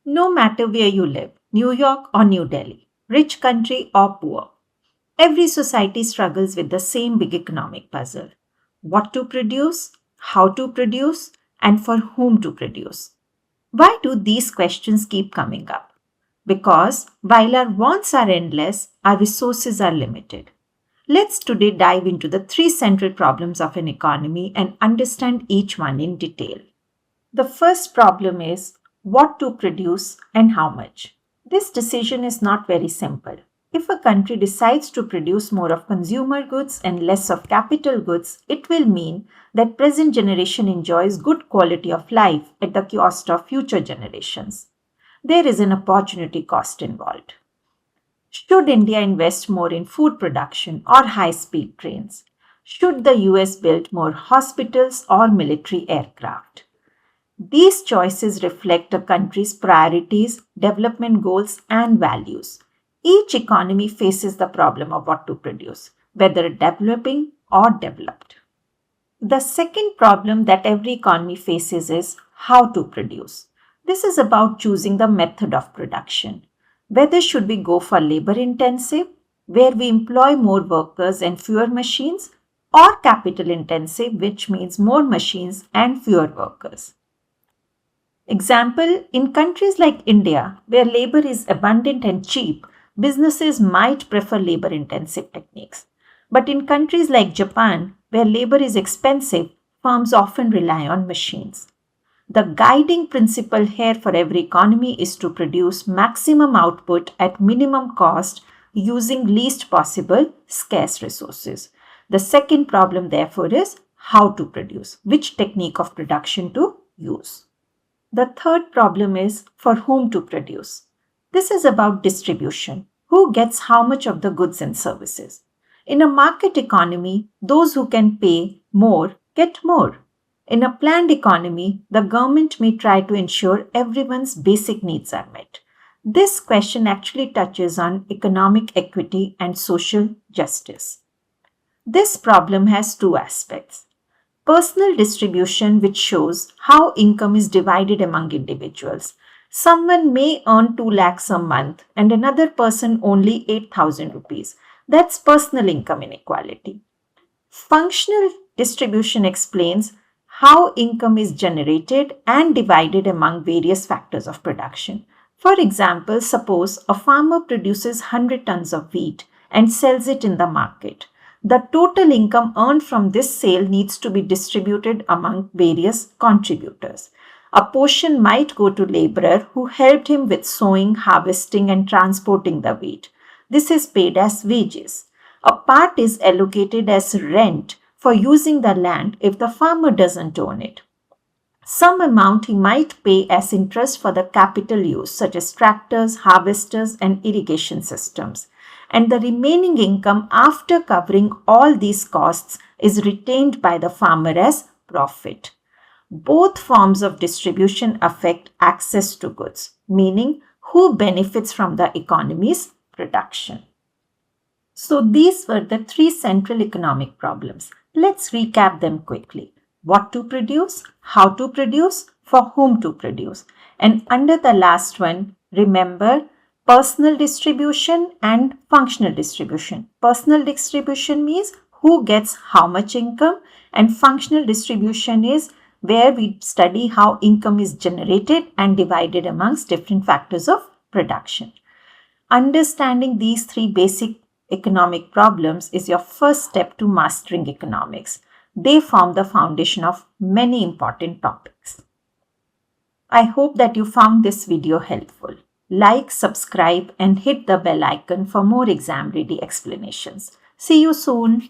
No matter where you live, New York or New Delhi, rich country or poor, every society struggles with the same big economic puzzle: what to produce, how to produce, and for whom to produce. Why do these questions keep coming up? Because while our wants are endless, our resources are limited. Let's today dive into the three central problems of an economy and understand each one in detail. The first problem is what to produce and how much. This decision is not very simple. If a country decides to produce more of consumer goods and less of capital goods, it will mean that present generation enjoys good quality of life at the cost of future generations. There is an opportunity cost involved. Should India invest more in food production or high speed trains? Should the US build more hospitals or military aircraft? These choices reflect a country's priorities, development goals, and values. Each economy faces the problem of what to produce, whether developing or developed. The second problem that every economy faces is how to produce. This is about choosing the method of production. Whether should we go for labor intensive, where we employ more workers and fewer machines, or capital intensive, which means more machines and fewer workers. Example, in countries like India, where labor is abundant and cheap, businesses might prefer labor intensive techniques. But in countries like Japan, where labor is expensive, firms often rely on machines. The guiding principle here for every economy is to produce maximum output at minimum cost using least possible scarce resources. The second problem, therefore, is how to produce, which technique of production to use. The third problem is for whom to produce. This is about distribution. Who gets how much of the goods and services? In a market economy, those who can pay more get more. In a planned economy, the government may try to ensure everyone's basic needs are met. This question actually touches on economic equity and social justice. This problem has two aspects. Personal distribution, which shows how income is divided among individuals. Someone may earn 2 lakhs a month and another person only 8,000 rupees. That's personal income inequality. Functional distribution explains how income is generated and divided among various factors of production. For example, suppose a farmer produces 100 tons of wheat and sells it in the market. The total income earned from this sale needs to be distributed among various contributors. A portion might go to laborer who helped him with sowing, harvesting, and transporting the wheat. This is paid as wages. A part is allocated as rent for using the land if the farmer doesn't own it. Some amount he might pay as interest for the capital use, such as tractors, harvesters, and irrigation systems. And the remaining income after covering all these costs is retained by the farmer as profit. Both forms of distribution affect access to goods, meaning who benefits from the economy's production. So these were the three central economic problems. Let's recap them quickly. What to produce, how to produce, for whom to produce. And under the last one, remember personal distribution and functional distribution. Personal distribution means who gets how much income, and functional distribution is where we study how income is generated and divided amongst different factors of production. Understanding these three basic economic problems is your first step to mastering economics. They form the foundation of many important topics. I hope that you found this video helpful. Like, subscribe, and hit the bell icon for more exam ready explanations. See you soon.